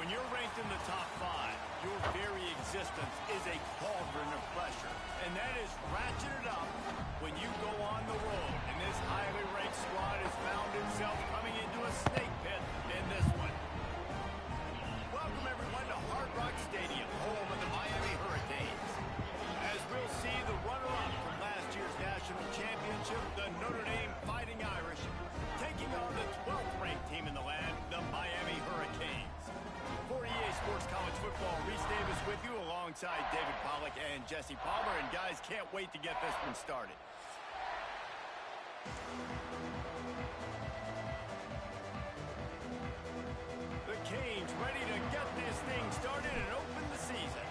When you're ranked in the top 5, your very existence is a cauldron of pressure. And that is ratcheted up when you go on the road. And this highly ranked squad has found itself coming into a snake pit in this one. Welcome, everyone, to Hard Rock Stadium, home of the Miami Hurricanes. As we'll see the runner-up from last year's national championship, the Notre Dame Fighting Irish, taking on the 12th-ranked team in the land, the Miami Hurricanes. For EA Sports College Football, Reese Davis with you alongside David Pollack and Jesse Palmer. And guys, can't wait to get this one started. The Canes ready to get this thing started and open the season.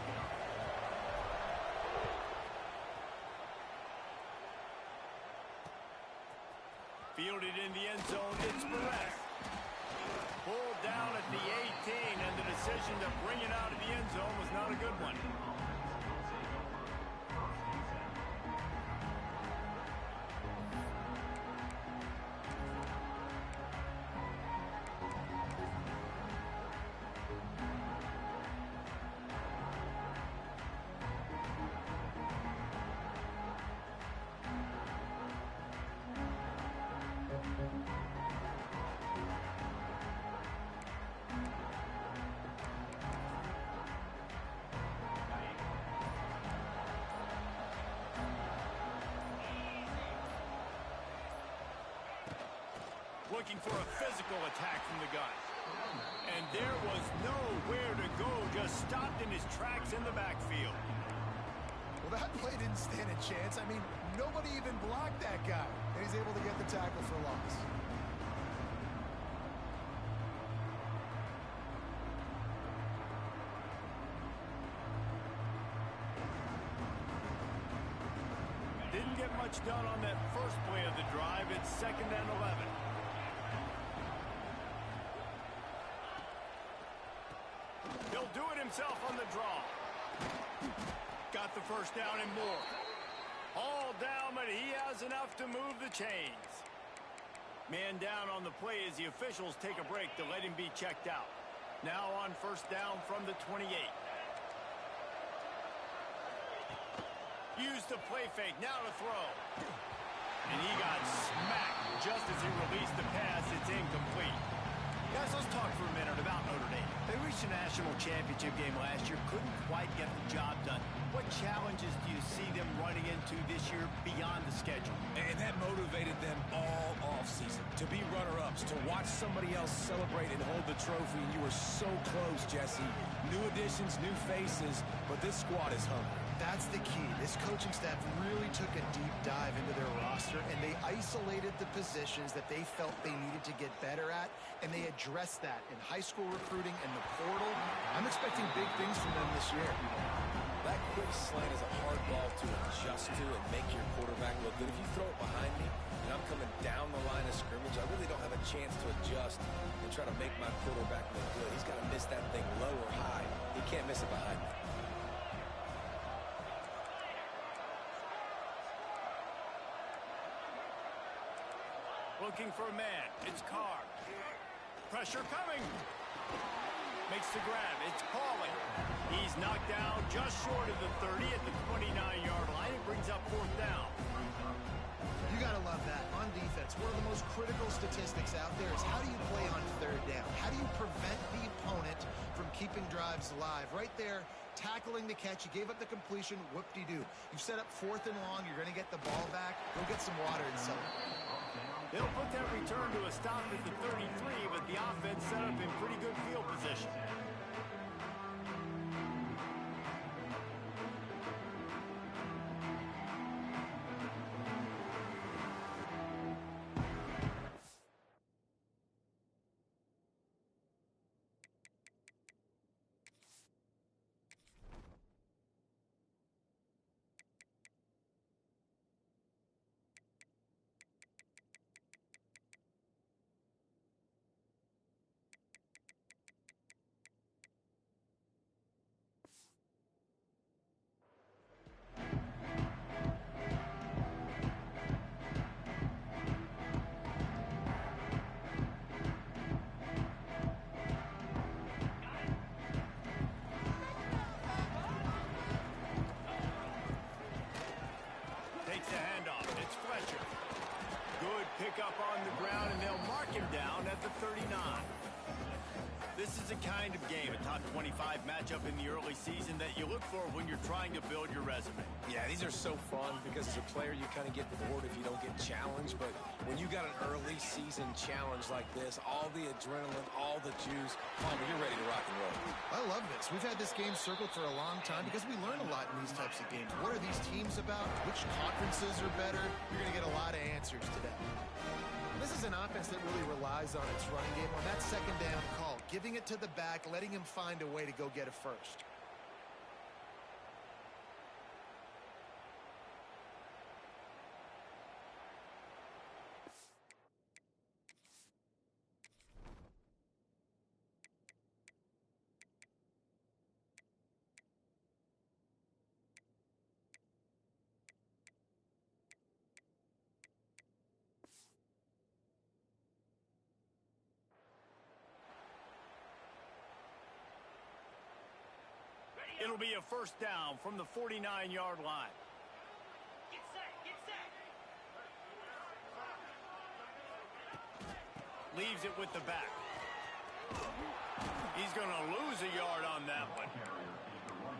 Fielded in the end zone, it's Perez. Pulled down at the 18, and the decision to bring it out of the end zone was not a good one. Looking for a physical attack from the gun. And there was nowhere to go, just stopped in his tracks in the backfield. Well, that play didn't stand a chance. I mean, nobody even blocked that guy. And he's able to get the tackle for loss. Didn't get much done on that first play of the drive. It's 2nd and 11. He'll do it himself on the draw. Got the first down and more. All down, but he has enough to move the chains. Man down on the play as the officials take a break to let him be checked out. Now on first down from the 28. Use the play fake, now to throw. And he got smacked just as he released the pass. It's incomplete. Guys, let's talk for a minute about Notre Dame. They reached a national championship game last year, couldn't quite get the job done. What challenges do you see them running into this year beyond the schedule? And that motivated them all offseason to be runner-ups, to watch somebody else celebrate and hold the trophy. And you were so close, Jesse. New additions, new faces, but this squad is hungry. That's the key. This coaching staff really took a deep dive into their roster, and they isolated the positions that they felt they needed to get better at, and they addressed that in high school recruiting and the portal. I'm expecting big things from them this year. That quick slant is a hard ball to adjust to and make your quarterback look good. If you throw it behind me and I'm coming down the line of scrimmage, I really don't have a chance to adjust and try to make my quarterback look good. He's got to miss that thing low or high. He can't miss it behind me. Looking for a man. It's Carr. Pressure coming. Makes the grab. It's Pauling. He's knocked down just short of the 30 at the 29-yard line. It brings up 4th down. You got to love that. On defense, one of the most critical statistics out there is how do you play on 3rd down? How do you prevent the opponent from keeping drives alive? Right there, tackling the catch. You gave up the completion. Whoop-de-doo. You've set up 4th and long. You're going to get the ball back. Go get some water and celebrate. They'll put that return to a stop at the 33, but the offense set up in pretty good field position. pick up on the ground, and they'll mark him down at the 39. This is the kind of game, a top 25 matchup in the early season, that you look for when you're trying to build your resume. Yeah, these are so fun because as a player, you kind of get bored if you don't get challenged. But when you got an early season challenge like this, all the adrenaline, all the juice, Palmer, you're ready to rock and roll. I love this. We've had this game circled for a long time because we learn a lot in these types of games. What are these teams about? Which conferences are better? You're going to get a lot of answers today. This is an offense that really relies on its running game. On that second down call, giving it to the back, letting him find a way to go get a first. It'll be a first down from the 49-yard line. Get set, get set. Leaves it with the back. He's going to lose a yard on that one.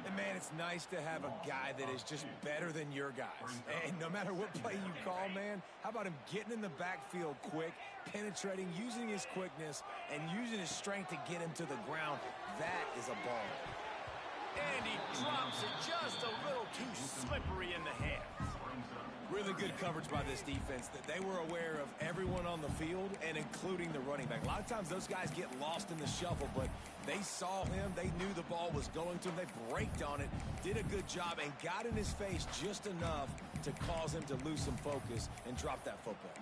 And, man, it's nice to have a guy that is just better than your guys. And no matter what play you call, man, how about him getting in the backfield quick, penetrating, using his quickness, and using his strength to get him to the ground? That is a ball. And he drops it just a little too slippery in the hands. Really good coverage by this defense. That they were aware of everyone on the field and including the running back. A lot of times those guys get lost in the shuffle, but they saw him. They knew the ball was going to him. They braked on it, did a good job, and got in his face just enough to cause him to lose some focus and drop that football.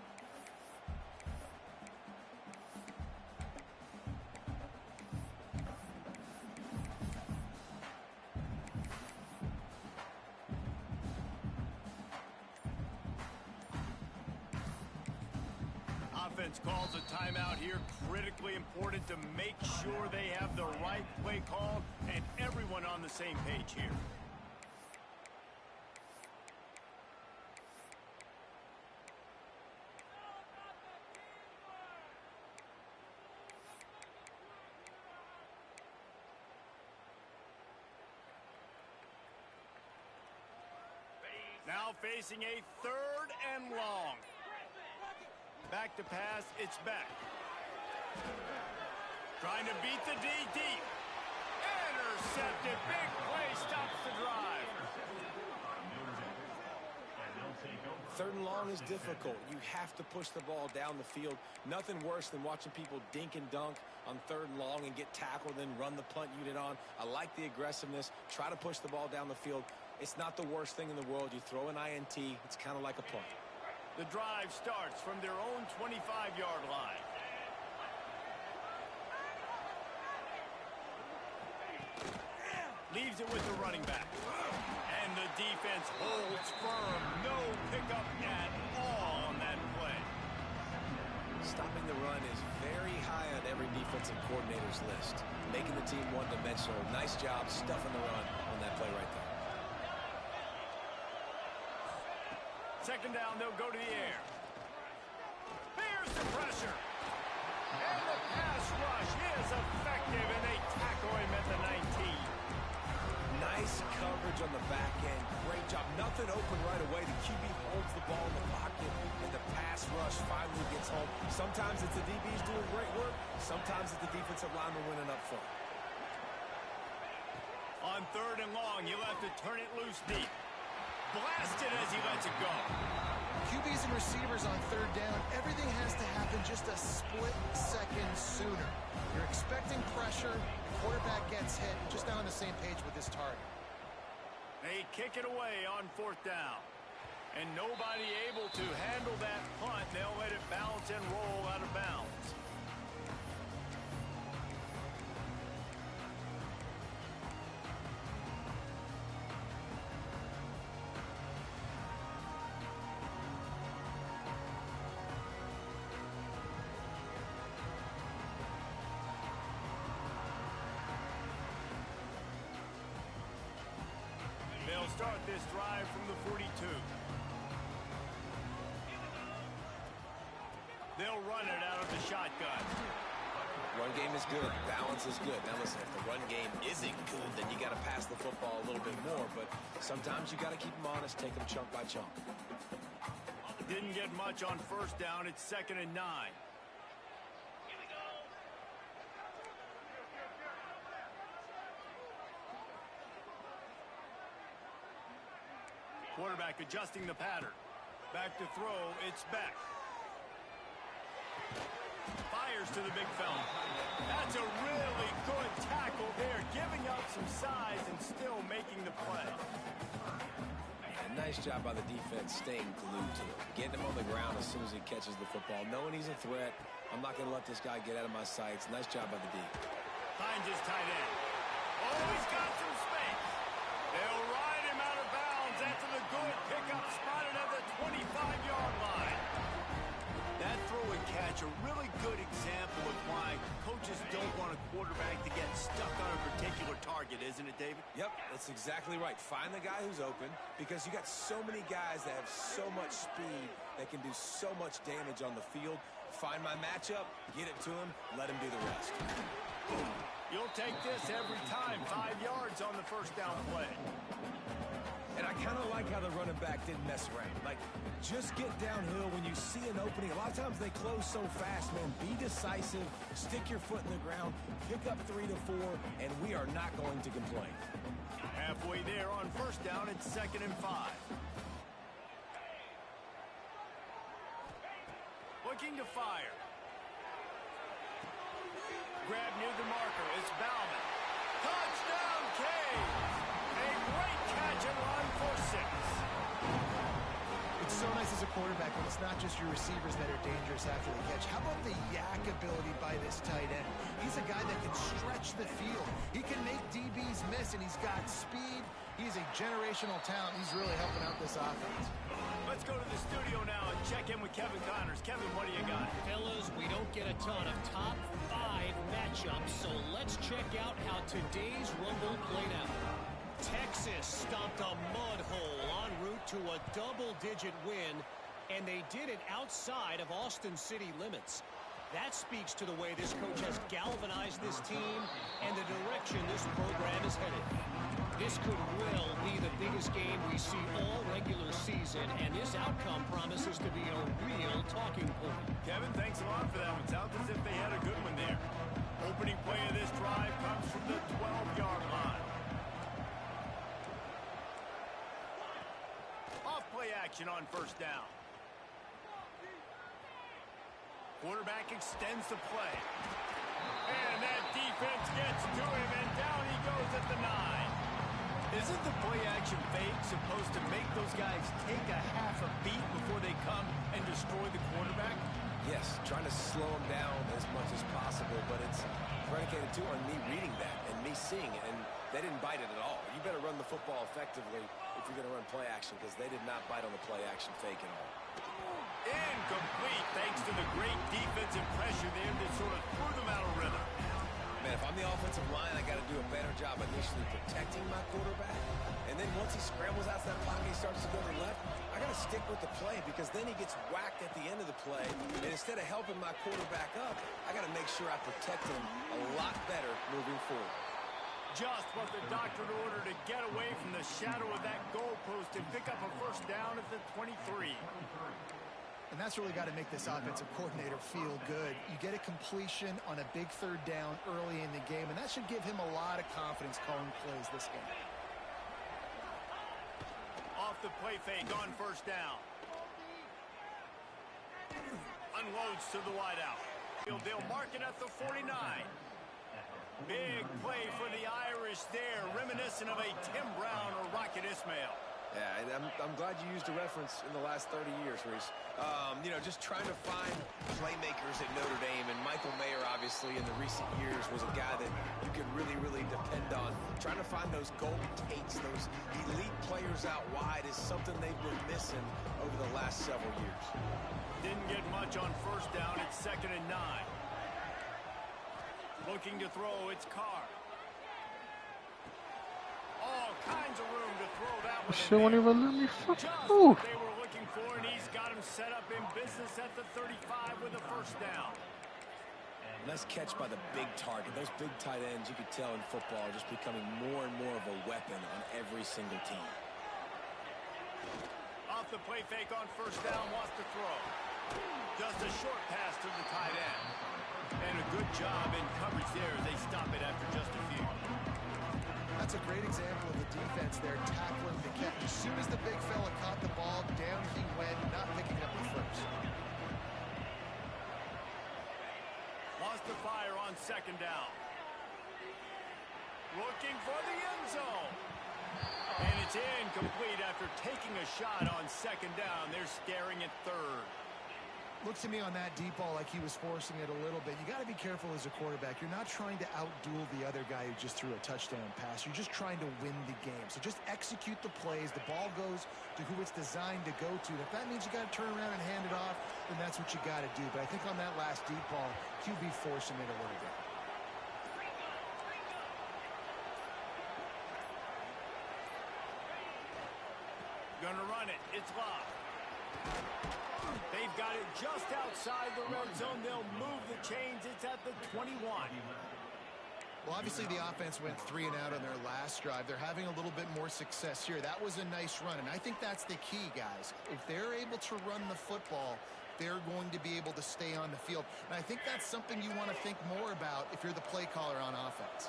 Offense calls a timeout here. Critically important to make sure they have the right play called and everyone on the same page here. Now facing a 3rd and long. Back to pass, it's back. Trying to beat the D deep. Intercepted, big play, stops the drive. 3rd and long is difficult. You have to push the ball down the field. Nothing worse than watching people dink and dunk on 3rd and long and get tackled and run the punt unit on. I like the aggressiveness. Try to push the ball down the field. It's not the worst thing in the world. You throw an INT, it's kind of like a punt. The drive starts from their own 25-yard line. Leaves it with the running back. And the defense holds firm. No pickup at all on that play. Stopping the run is very high on every defensive coordinator's list. Making the team one-dimensional. Nice job stuffing the run on that play right there. 2nd down, they'll go to the air. Here's the pressure. And the pass rush is effective, and they tackle him at the 19. Nice coverage on the back end. Great job. Nothing open right away. The QB holds the ball in the pocket, and the pass rush finally gets home. Sometimes it's the DBs doing great work. Sometimes it's the defensive lineman winning up front. On 3rd and long, you'll have to turn it loose deep. Blasted as he lets it go. QBs and receivers on 3rd down, everything has to happen just a split second sooner. You're expecting pressure, the quarterback gets hit, just not on the same page with his target. They kick it away on 4th down. And nobody able to handle that punt. They'll let it bounce and roll out of bounds. They'll start this drive from the 42. They'll run it out of the shotgun. Run game is good. Balance is good. Now listen, if the run game isn't good, then you got to pass the football a little bit more. But sometimes you got to keep them honest, take them chunk by chunk. Didn't get much on first down. It's 2nd and 9. Quarterback adjusting the pattern. Back to throw. It's Beck. Fires to the big fella. That's a really good tackle there, giving up some size and still making the play. And nice job by the defense staying glued to him. Getting him on the ground as soon as he catches the football. Knowing he's a threat. I'm not going to let this guy get out of my sights. Nice job by the D. Finds his tight end. Oh, he's got some space. They'll ride him out of bounds after the good pickup spotted at the 25-yard line. That throw and catch, a really good example of why coaches don't want a quarterback to get stuck on a particular target, isn't it, David? Yep, that's exactly right. Find the guy who's open because you got so many guys that have so much speed that can do so much damage on the field. Find my matchup, get it to him, let him do the rest. You'll take this every time. 5 yards on the first down play. And I kind of like how the running back didn't mess around. Like, just get downhill when you see an opening. A lot of times they close so fast, man. Be decisive, stick your foot in the ground, pick up 3 to 4, and we are not going to complain. Halfway there on first down, it's 2nd and 5. Looking to fire. Grab near the marker. It's Bauman. Touchdown, Cage! A great catch and run for 6. It's so nice as a quarterback when it's not just your receivers that are dangerous after the catch. How about the yak ability by this tight end? He's a guy that can stretch the field. He can make DBs miss, and he's got speed. He's a generational talent. He's really helping out this offense. Let's go to the studio now and check in with Kevin Connors. Kevin, what do you got? Fellas, we don't get a ton of top 5 matchups, so let's check out how today's Rumble played out. Texas stomped a mud hole en route to a double-digit win, and they did it outside of Austin city limits. That speaks to the way this coach has galvanized this team and the direction this program is headed. This could well be the biggest game we see all regular season, and this outcome promises to be a real talking point. Kevin, thanks a lot for that one. Sounds as if they had a good one there. Opening play of this drive comes from the 12-yard line. Off-play action on first down. Quarterback extends the play. And that defense gets to him, and down he goes at the 9. Isn't the play-action fake supposed to make those guys take a half a beat before they come and destroy the quarterback? Yes, trying to slow him down as much as possible, but it's predicated, too, on me reading that and me seeing it, and they didn't bite it at all. You better run the football effectively if you're going to run play-action, because they did not bite on the play-action fake at all. Incomplete, thanks to the great defensive pressure there that sort of threw them out of rhythm. Man, if I'm the offensive line, I got to do a better job initially protecting my quarterback. And then once he scrambles out to that pocket, he starts to go to the left, I got to stick with the play because then he gets whacked at the end of the play. And instead of helping my quarterback up, I got to make sure I protect him a lot better moving forward. Just what the doctor ordered to get away from the shadow of that goalpost and pick up a first down at the 23. And that's really got to make this offensive coordinator feel good. You get a completion on a big third down early in the game, and that should give him a lot of confidence calling plays this game. Off the play fake on first down. Unloads to the wideout. They'll mark it at the 49. Big play for the Irish there, reminiscent of a Tim Brown or Rocket Ismail. Yeah, and I'm glad you used a reference in the last 30 years, Reese. You know, just trying to find playmakers at Notre Dame, and Michael Mayer, obviously, in the recent years, was a guy that you could really, really depend on. Trying to find those golden takes, those elite players out wide is something they've been missing over the last several years. Didn't get much on first down. It's 2nd and 9. Looking to throw, it's Carr. All kinds of room to throw that one. She won't even let me fuck. Just Ooh. what they were looking looking for, and he's got him set up in business at the 35 with a first down. Nice catch by the big target. Those big tight ends, you could tell in football, are just becoming more and more of a weapon on every single team. Off the play fake on first down, wants to throw. Just a short pass to the tight end. And a good job in coverage there as they stop it after just a few. That's a great example of the defense there tackling the catch. As soon as the big fella caught the ball, down he went, not picking up the first. Wants to fire on second down. Looking for the end zone. And it's incomplete after taking a shot on second down. They're staring at third. Looks to me on that deep ball like he was forcing it a little bit. You got to be careful as a quarterback. You're not trying to outduel the other guy who just threw a touchdown pass. You're just trying to win the game. So just execute the plays. The ball goes to who it's designed to go to. If that means you got to turn around and hand it off, then that's what you got to do. But I think on that last deep ball, QB forcing it a little bit. Gonna run it. It's locked. They've got it just outside the red zone. They'll move the chains. It's at the 21. Well, obviously the offense went 3 and out on their last drive. They're having a little bit more success here. That was a nice run, and I think that's the key, guys. If they're able to run the football, they're going to be able to stay on the field. And I think that's something you want to think more about if you're the play caller on offense.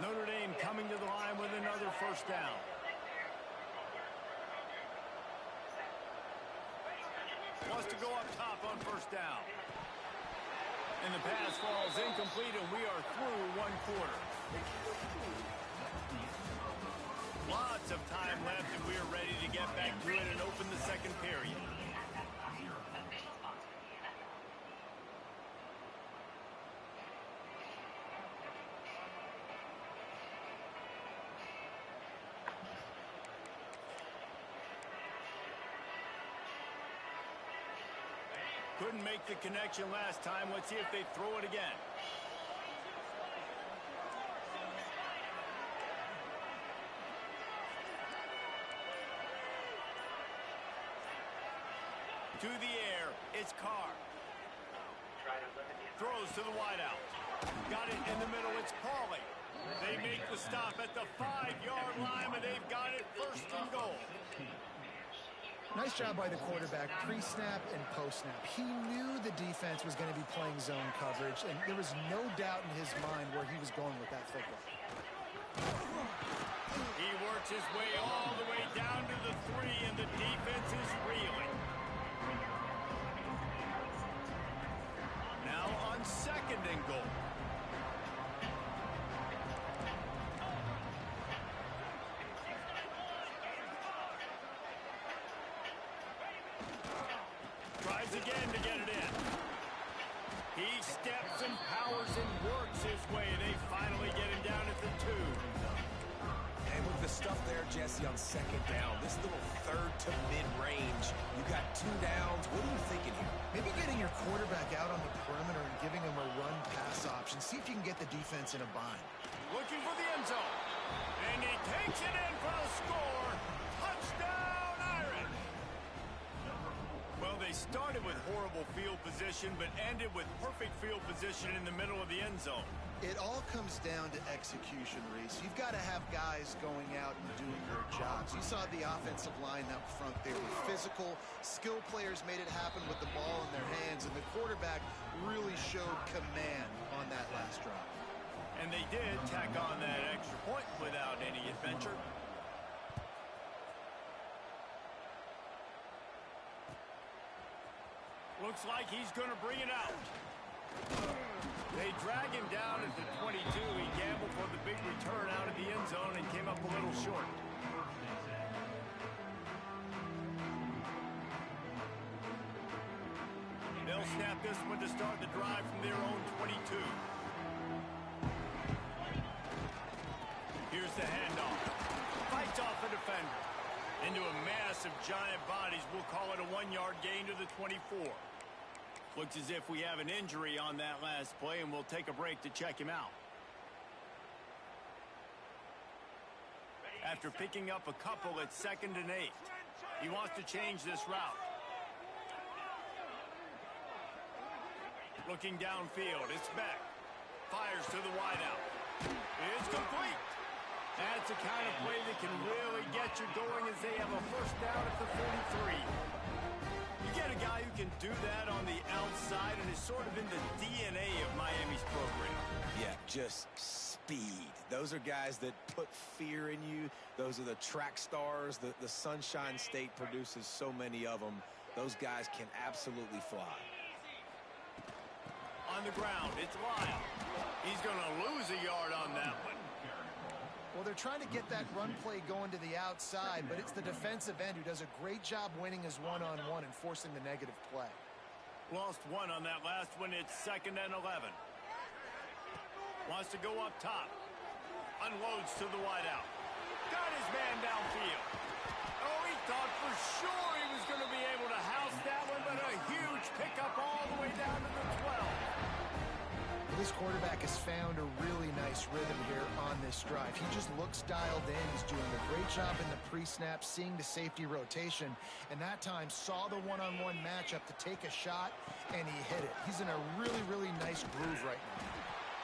Notre Dame coming to the line with another first down. Wants to go up top on first down. And the pass falls incomplete, and we are through one quarter. Lots of time left, and we are ready to get back to it and open the second period. Couldn't make the connection last time. Let's see if they throw it again. To the air, it's Carr. Throws to the wideout. Got it in the middle, it's Pauly. They make the stop at the 5-yard line, and they've got it first and goal. Nice job by the quarterback, pre-snap and post-snap. He knew the defense was going to be playing zone coverage, and there was no doubt in his mind where he was going with that football. He works his way all the way down to the 3, and the defense is reeling. Now on second and goal. Tries again to get it in. He steps and powers and works his way. They finally get him down at the 2. And with the stuff there, Jesse, on second down, this little third to mid-range, you got 2 downs. What are you thinking here? Maybe getting your quarterback out on the perimeter and giving him a run-pass option. See if you can get the defense in a bind. Looking for the end zone. And he takes it in for the score. Touchdown, Irish! Well, they started with horrible field position, but ended with perfect field position in the middle of the end zone. It all comes down to execution, Reese. You've got to have guys going out and doing their jobs. You saw the offensive line up front. They were physical. Skill players made it happen with the ball in their hands, and the quarterback really showed command on that last drive. And they did tack on that extra point without any adventure. Looks like he's going to bring it out. They drag him down at the 22. He gambled for the big return out of the end zone and came up a little short. They'll snap this one to start the drive from their own 22. Here's the handoff. Fights off a defender. Into a mass of giant bodies. We'll call it a 1-yard gain to the 24. Looks as if we have an injury on that last play, and we'll take a break to check him out. after picking up a couple at 2nd and 8. He wants to change this route. Looking downfield, it's Beck. Fires to the wideout. It's complete. That's the kind of play that can really get you going as they have a first down at the 43. You get a guy who can do that on the outside and is sort of in the DNA of Miami's program. Yeah, just speed. Those are guys that put fear in you. Those are the track stars. The Sunshine State produces so many of them. Those guys can absolutely fly. On the ground, it's Lyle. He's going to lose a yard on that one. Well, they're trying to get that run play going to the outside, but it's the defensive end who does a great job winning his one-on-one and forcing the negative play. Lost one on that last one. It's 2nd and 11. Wants to go up top. Unloads to the wideout. Got his man downfield. Oh, he thought for sure he was going to be able to house that one, but a huge pickup all the way down to the 12. This quarterback has found a really nice rhythm here on this drive. He just looks dialed in. He's doing a great job in the pre-snap, seeing the safety rotation, and that time saw the one-on-one matchup to take a shot, and he hit it. He's in a really, really nice groove right now.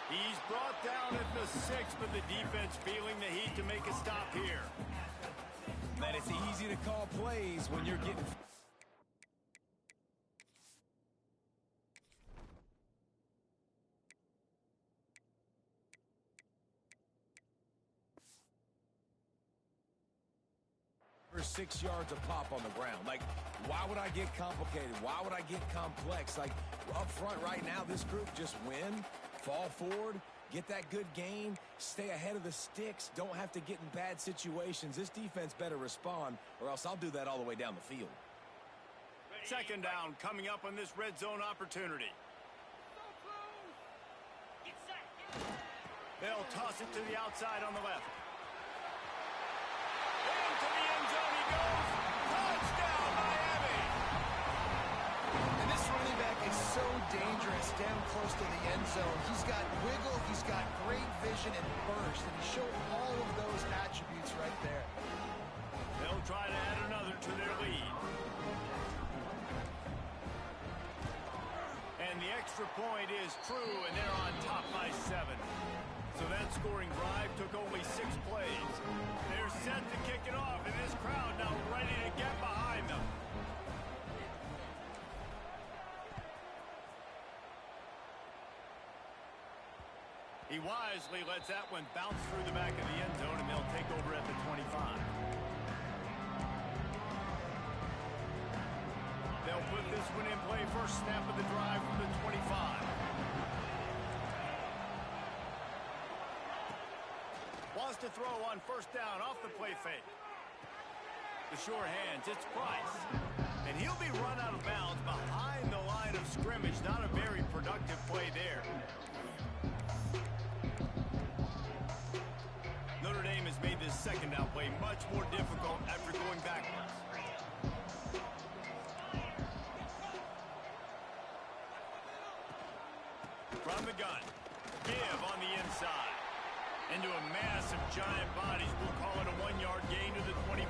He's brought down at the 6, but the defense feeling the heat to make a stop here. Man, it's easy to call plays when you're getting... For 6 yards a pop on the ground. Like, why would I get complicated? Why would I get complex? Like, up front right now, this group just win, fall forward, get that good gain, stay ahead of the sticks, don't have to get in bad situations. This defense better respond, or else I'll do that all the way down the field. 2nd down coming up on this red zone opportunity. Get set. They'll toss it to the outside on the left. Into the end zone he goes. Touchdown, Miami! And this running back is so dangerous down close to the end zone. He's got wiggle, he's got great vision and burst, and he showed all of those attributes right there. They'll try to add another to their lead. And the extra point is true, and they're on top by 7. So that scoring drive took only 6 plays. They're set to kick it off, and this crowd now ready to get behind them. He wisely lets that one bounce through the back of the end zone, and they'll take over at the 25. They'll put this one in play first snap of the drive from the 25. Wants to throw on first down off the play fake. The sure hands, it's Price. And he'll be run out of bounds behind the line of scrimmage. Not a very productive play there. Notre Dame has made this 2nd down play much more difficult after going backwards. From the gun, give on the inside. Into a mass of giant bodies. We'll call it a 1-yard gain to the 24.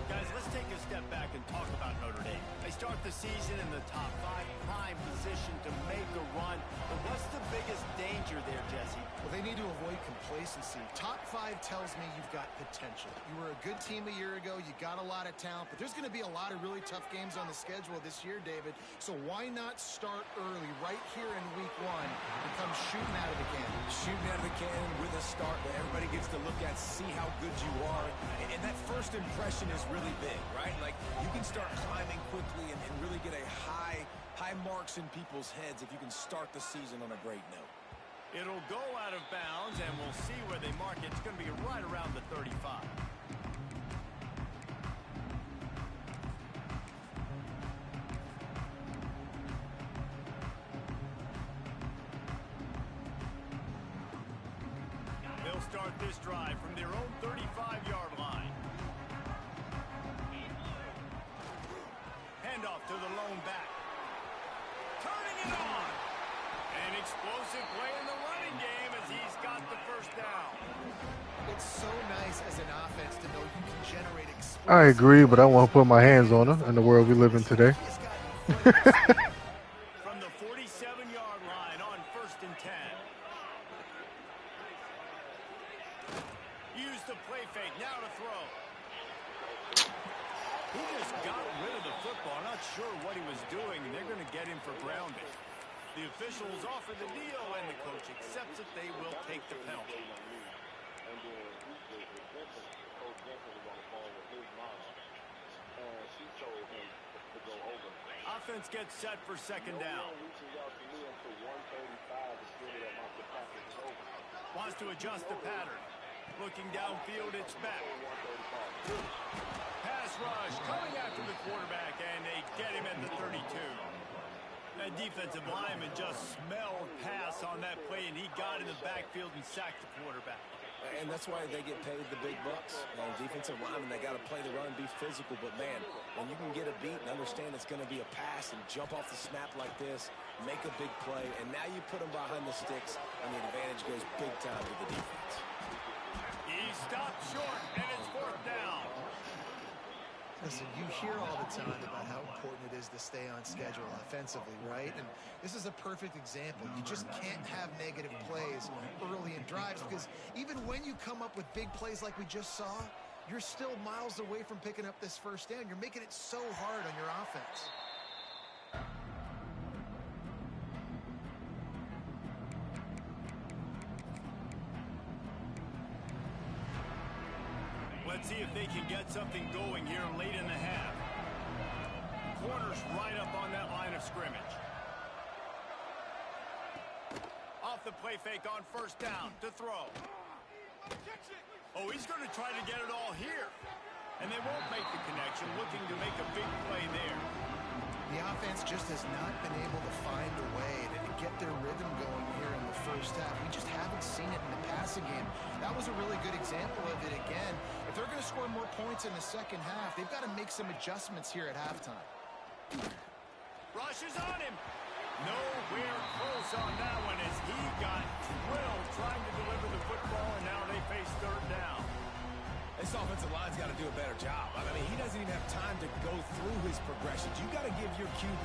Guys, let's take a step back and talk about Notre Dame. They start the season in the top 5, prime position to make a run. But what's the biggest danger there, Jesse? Well, they need to avoid complacency. Top 5 tells me you've got potential. You were a good team a year ago. You got a lot of talent. But there's going to be a lot of really tough games on the schedule this year, David. So why not start early right here in week 1 and come shooting out of the cannon? Shooting out of the cannon with a start that everybody gets to look at, see how good you are. And that first impression is really big, right? Like, you can start climbing quickly and really get a high marks in people's heads if you can start the season on a great note. It'll go out of bounds, and we'll see where they mark it. It's going to be right around the 35. They'll start this drive from their own 35-yard line. Handoff to the lone back. Turning it on. An explosive play in the running game as he's got the first down. It's so nice as an offense to know you can generate explosive. I agree, but I want to put my hands on her in the world we live in today. From the 47-yard line on 1st and 10. Use the play fake, now to throw. He just got rid of the football, not sure what he was doing, and they're going to get him for grounding. The officials offer the deal, and the coach accepts it. They will take the penalty. Offense gets set for 2nd down. Wants to adjust the pattern. Looking downfield, it's back. Pass rush coming after the quarterback, and they get him at the 32. That defensive lineman just smelled pass on that play, and he got in the backfield and sacked the quarterback. And that's why they get paid the big bucks. Defensive linemen, they got to play the run, be physical. But, man, when you can get a beat and understand it's going to be a pass and jump off the snap like this, make a big play, and now you put them behind the sticks, and the advantage goes big time to the defense. He stopped short, and it's 4th down. Listen, you hear all the time about how important it is to stay on schedule offensively, right? And this is a perfect example. You just can't have negative plays early in drives because even when you come up with big plays like we just saw, you're still miles away from picking up this 1st down. You're making it so hard on your offense. Let's see if they can get something going here late in the half. Corners right up on that line of scrimmage. Off the play fake on 1st down to throw. Oh, he's going to try to get it all here. And they won't make the connection, looking to make a big play there. The offense just has not been able to find a way to get their rhythm going here in the 1st half. We just haven't seen it in the passing game. That was a really good example of it again. If they're going to score more points in the 2nd half, they've got to make some adjustments here at halftime. Rushes on him. Nowhere close on that one as he got drilled trying to deliver the football, and now they face 3rd down. This offensive line's got to do a better job. I mean, he doesn't even have time to go through his progressions. You got to give your QB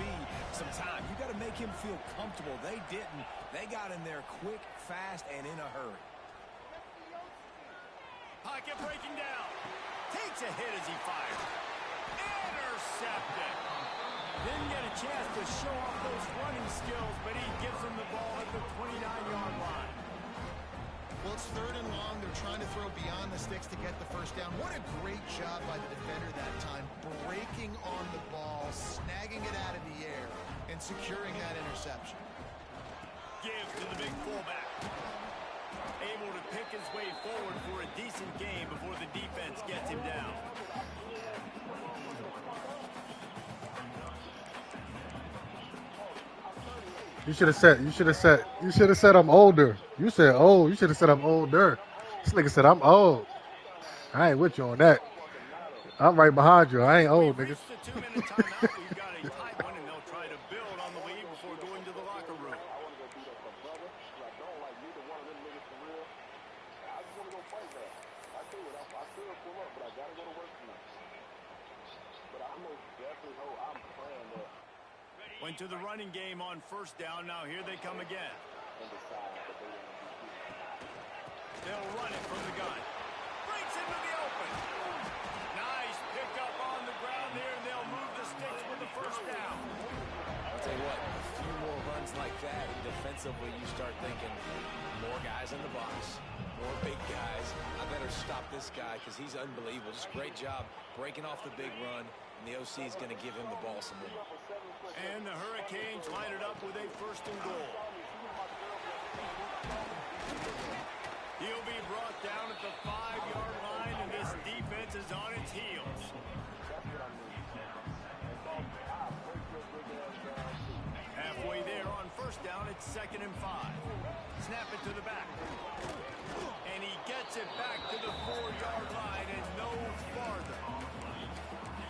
some time. You got to make him feel comfortable. They didn't. They got in there quick, fast, and in a hurry. Pocket breaking down. Takes a hit as he fires. Intercepted. Didn't get a chance to show off those running skills, but he gives him the ball at the 29-yard line. Well, it's 3rd and long. They're trying to throw beyond the sticks to get the 1st down. What a great job by the defender that time, breaking on the ball, snagging it out of the air, and securing that interception. Give to the big fullback. Able to pick his way forward for a decent game before the defense gets him down. You should have said I'm older. You said old. You should have said I'm older. This nigga said I'm old. I ain't with you on that. I'm right behind you. I ain't old, nigga. We've reached the 2-minute timeout. We've got a tight one, and they'll try to build on the lead before going to the locker room. Went to the running game on 1st down. Now here they come again. They'll run it from the gun. Breaks into the open. Nice pickup on the ground here, and they'll move the sticks with the 1st down. I'll tell you what, a few more runs like that, and defensively you start thinking more guys in the box, more big guys. I better stop this guy because he's unbelievable. Just great job breaking off the big run, and the OC is going to give him the ball some more. And the Hurricanes line it up with a 1st and goal. He'll be brought down at the 5-yard line, and this defense is on its heels. Halfway there on 1st down, it's 2nd and 5. Snap it to the back. And he gets it back to the 4-yard line and no farther.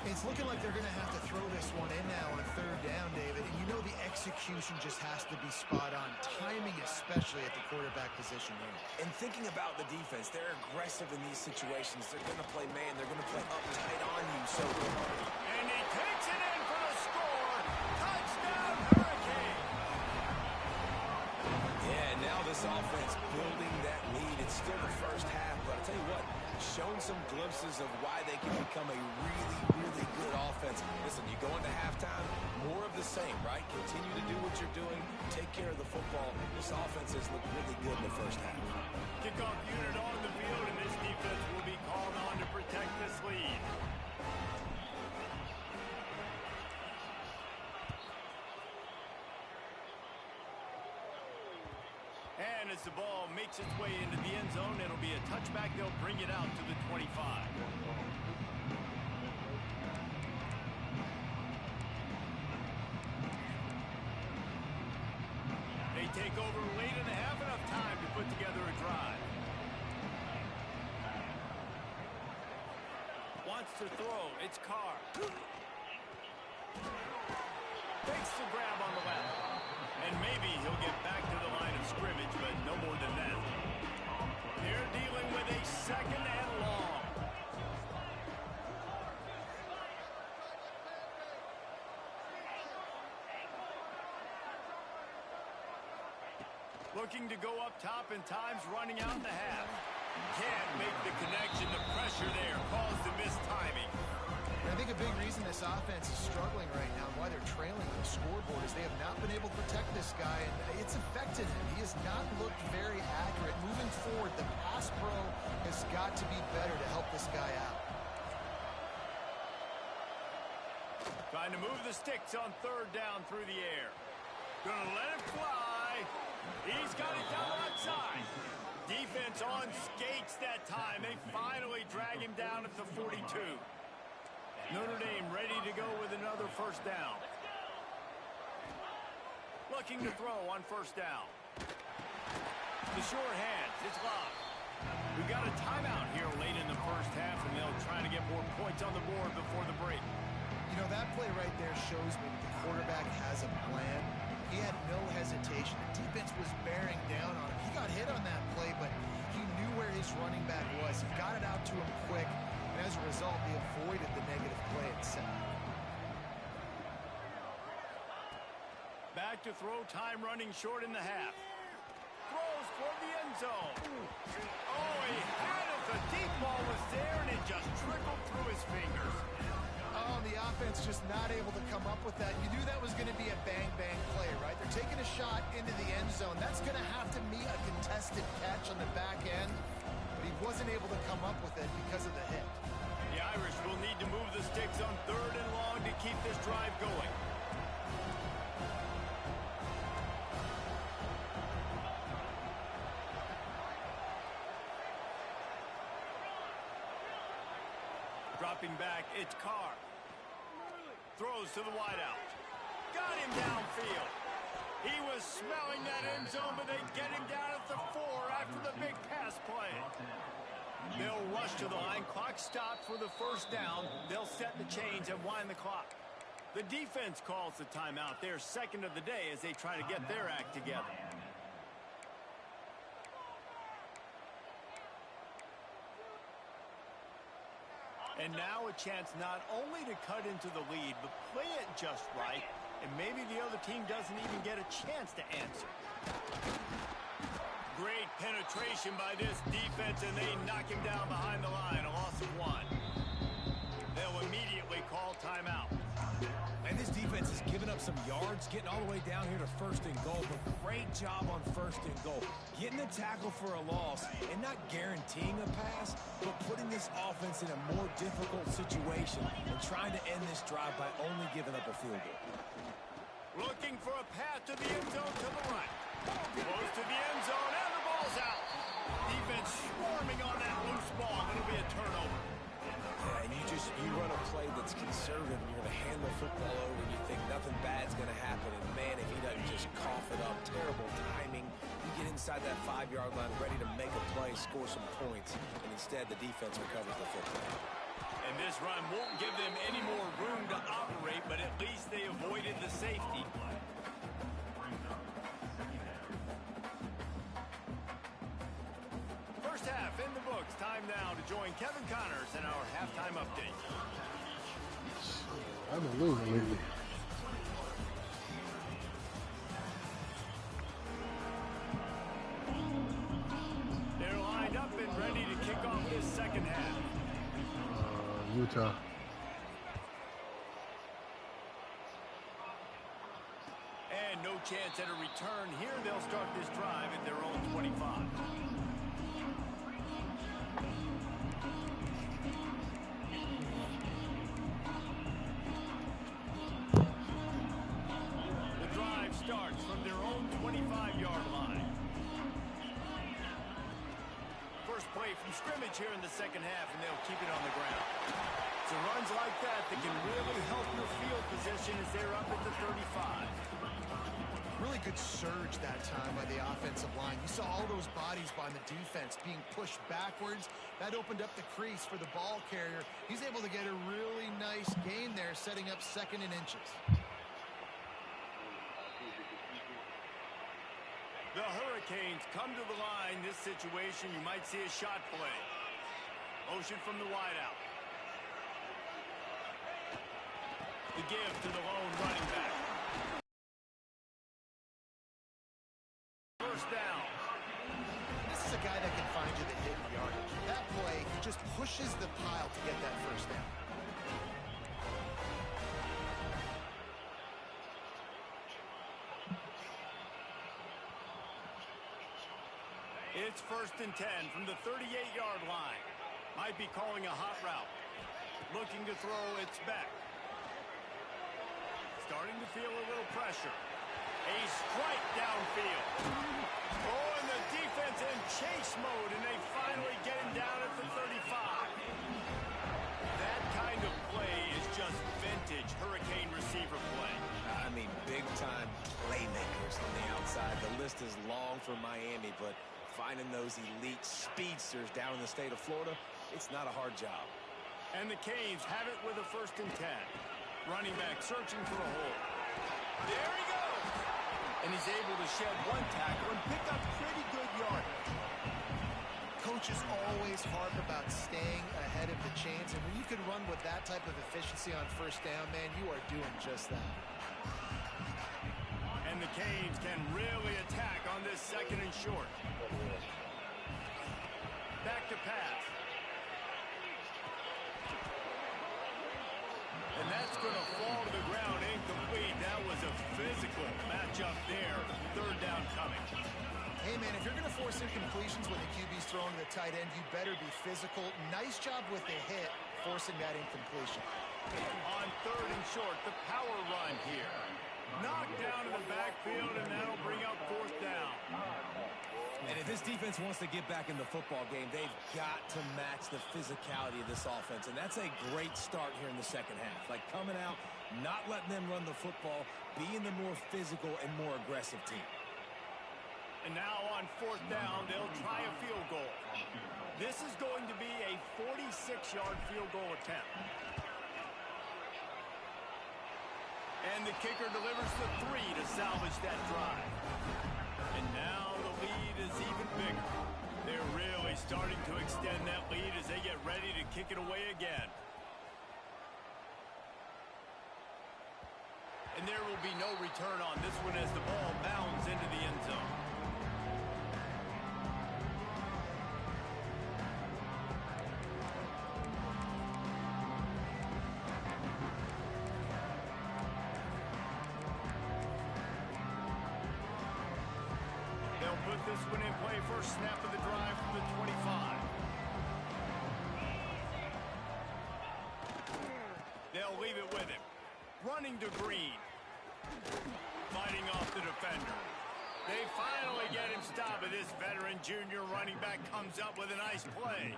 It's It's looking like they're going to have to throw this one in now on third down, David. And you know the execution just has to be spot on. Timing especially at the quarterback position here. And thinking about the defense, they're aggressive in these situations. They're going to play man. They're going to play up tight on you. So, And he takes it in for the score. Touchdown, Hurricane. yeah, now this offense building that lead. It's still the first half, but I'll tell you what, shown some glimpses of why they can become a really, really good offense. Listen, you go into halftime, more of the same, right? Continue to do what you're doing, take care of the football. This offense has looked really good in the first half. Kickoff unit on the field, and this defense will be called on to protect this lead. And as the ball makes its way into the end zone, it'll be a touchback. They'll bring it out to the 25. They take over late in the half, enough time to put together a drive. Wants to throw. It's Carr. Takes the grab on the left. And maybe he'll get back to the line of scrimmage, but no more than that. They're dealing with a second and long. Looking to go up top, and time's running out in the half. Can't make the connection. The pressure there caused the missed timing. I think a big reason this offense is struggling right now and why they're trailing on the scoreboard is they have not been able to protect this guy, and it's affected him. He has not looked very accurate. Moving forward, the pass pro has got to be better to help this guy out. Trying to move the sticks on third down through the air. Gonna let it fly. He's got it down outside. Defense on skates that time. They finally drag him down at the 42. Notre Dame ready to go with another first down. Looking to throw on first down. The short hands. It's locked. We've got a timeout here late in the first half, and they'll try to get more points on the board before the break. You know, that play right there shows me the quarterback has a plan. He had no hesitation. The defense was bearing down on him. He got hit on that play, but he knew where his running back was. He got it out to him quick. And as a result, they avoided the negative play itself. Back to throw, time running short in the half. Throws toward the end zone. Oh, he had it. The deep ball was there, and it just trickled through his fingers. Oh, the offense just not able to come up with that. You knew that was going to be a bang-bang play, right? They're taking a shot into the end zone. That's going to have to be a contested catch on the back end. But he wasn't able to come up with it because of the hit. The Irish will need to move the sticks on third and long to keep this drive going. Dropping back, it's Carr. Throws to the wideout. Got him downfield. He was smelling that end zone, but they get him down at the 4 after the big pass play. They'll rush to the line. Clock stopped for the first down. They'll set the chains and wind the clock. The defense calls the timeout. Their second of the day as they try to get their act together. And now a chance not only to cut into the lead, but play it just right, and maybe the other team doesn't even get a chance to answer. Great penetration by this defense, and they knock him down behind the line, a loss of 1. They'll immediately call timeout. And this defense has given up some yards, getting all the way down here to first and goal, but great job on first and goal. Getting the tackle for a loss and not guaranteeing a pass, but putting this offense in a more difficult situation and trying to end this drive by only giving up a field goal. Looking for a path to the end zone to the right. Close to the end zone, and the ball's out. Defense swarming on that loose ball. It'll be a turnover. Yeah, and you run a play that's conservative, and you're going to hand the football over, and you think nothing bad's going to happen. And man, if he doesn't just cough it up, terrible timing. You get inside that 5-yard line, ready to make a play, score some points, and instead the defense recovers the football. And this run won't give them any more room to operate, but at least they avoided the safety. First half in the books. Time now to join Kevin Connors in our halftime update. I've been losing lately. They're lined up and ready to kick off this second half. Utah. And no chance at a return here. They'll start this drive at their own 25. The drive starts from their own 25-yard line. First play from scrimmage here in the second half, and they'll keep it on the ground. So runs like that can really help your field position as they're up at the 35. Really good surge that time by the offensive line. You saw all those bodies by the defense being pushed backwards. That opened up the crease for the ball carrier. He's able to get a really nice gain there, setting up 2nd and inches. The Hurricanes come to the line. This situation, you might see a shot play. Motion from the wideout. The give to the lone running back. First down. This is a guy that can find you the hidden yardage. That play, he just pushes the pile to get that first down. It's 1st and 10 from the 38-yard line. Might be calling a hot route. Looking to throw, it's back. Starting to feel a little pressure. A strike downfield. Oh, and the defense in chase mode, and they finally get him down at the 35. That kind of play is just vintage Hurricane receiver play. I mean, big-time playmakers on the outside. The list is long for Miami, but finding those elite speedsters down in the state of Florida, it's not a hard job. And the Canes have it with a 1st and 10. Running back searching for a hole. There he goes! And he's able to shed one tackle and pick up pretty good yardage. Coaches always harp about staying ahead of the chains, and when you can run with that type of efficiency on 1st down, man, you are doing just that. And the Canes can really attack on this 2nd and short. Back to pass. And that's going to fall to the ground incomplete. That was a physical matchup there. 3rd down coming. Hey, man, if you're going to force incompletions when the QB's throwing to the tight end, you better be physical. Nice job with the hit, forcing that incompletion. On 3rd and short, the power run here. Knocked down in the backfield, and that'll bring up 4th down. And if this defense wants to get back in the football game, they've got to match the physicality of this offense. And that's a great start here in the second half. Like coming out, not letting them run the football, being the more physical and more aggressive team. And now on 4th down, they'll try a field goal. This is going to be a 46-yard field goal attempt. And the kicker delivers the 3 to salvage that drive. And now the lead is even bigger. They're really starting to extend that lead as they get ready to kick it away again. And there will be no return on this one as the ball bounds into the end zone. Put this one in play. First snap of the drive from the 25. They'll leave it with him. Running to Green. Fighting off the defender. They finally get him stopped, but this veteran junior running back comes up with a nice play.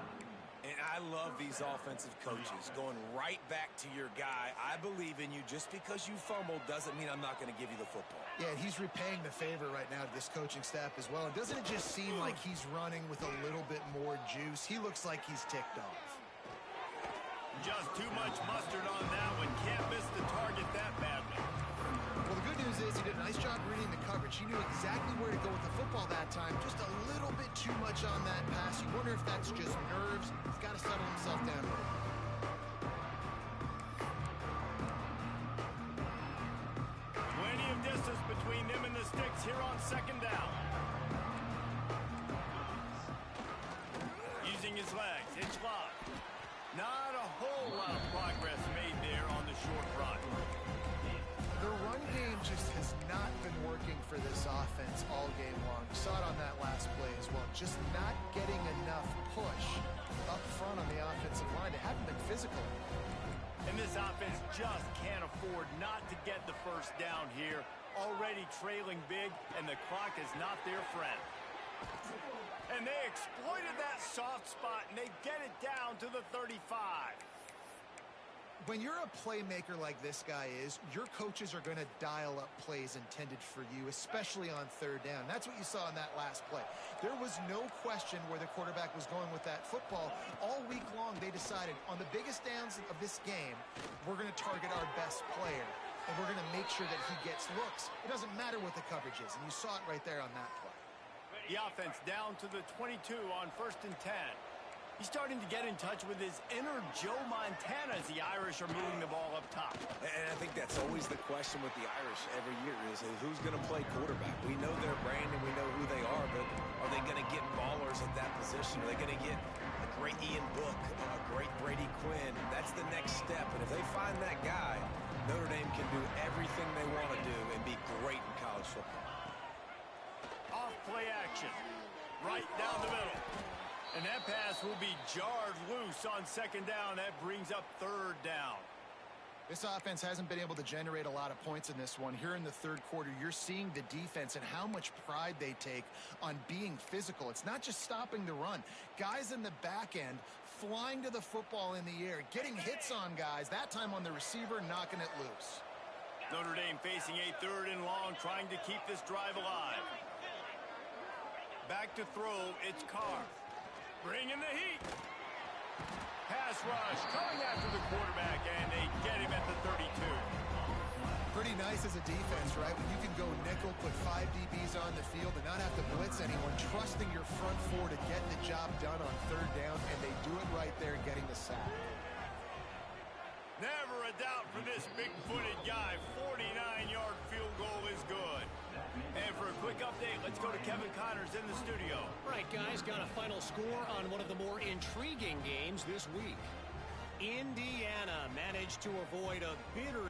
And I love these offensive coaches going right back to your guy. I believe in you. Just because you fumbled doesn't mean I'm not going to give you the football. Yeah, he's repaying the favor right now to this coaching staff as well. And doesn't it just seem like he's running with a little bit more juice? He looks like he's ticked off. Just too much mustard on that one. Can't miss the target that badly. Well, the good news is he did a nice job reading the coverage. He knew exactly where to go with the football that time. Just a little bit too much on that pass. You wonder if that's just nerves. He's got to settle himself down a little. Plenty of distance between them and the sticks here on second down. Using his legs, hitch lock. Not a whole lot of progress made there on the short run. The run game just has not been working for this offense all game long. You saw it on that last play as well. Just not getting enough push up front on the offensive line. They haven't been physical. And this offense just can't afford not to get the first down here. Already trailing big, and the clock is not their friend. And they exploited that soft spot, and they get it down to the 35. When you're a playmaker like this guy is, your coaches are going to dial up plays intended for you, especially on third down. That's what you saw in that last play. There was no question where the quarterback was going with that football. All week long, they decided on the biggest downs of this game, we're going to target our best player, and we're going to make sure that he gets looks. It doesn't matter what the coverage is, and you saw it right there on that play. The offense down to the 22 on 1st and 10. He's starting to get in touch with his inner Joe Montana as the Irish are moving the ball up top. And I think that's always the question with the Irish every year is who's going to play quarterback. We know their brand and we know who they are, but are they going to get ballers at that position? Are they going to get a great Ian Book, a great Brady Quinn? That's the next step. And if they find that guy, Notre Dame can do everything they want to do and be great in college football. Off play action. Right down the middle. And that pass will be jarred loose on second down. That brings up third down. This offense hasn't been able to generate a lot of points in this one. Here in the third quarter, you're seeing the defense and how much pride they take on being physical. It's not just stopping the run. Guys in the back end flying to the football in the air, getting hits on guys, that time on the receiver, knocking it loose. Notre Dame facing a 3rd and long, trying to keep this drive alive. Back to throw, it's Carr. Bringing the heat. Pass rush, coming after the quarterback, and they get him at the 32. Pretty nice as a defense, right? When you can go nickel, put 5 DBs on the field and not have to blitz anyone, trusting your front four to get the job done on third down, and they do it right there, getting the sack. Never a doubt for this big-footed guy. 49-yard field goal is good. And for a quick update, let's go to Kevin Connors in the studio. Right, guys, got a final score on one of the more intriguing games this week. Indiana managed to avoid a bitter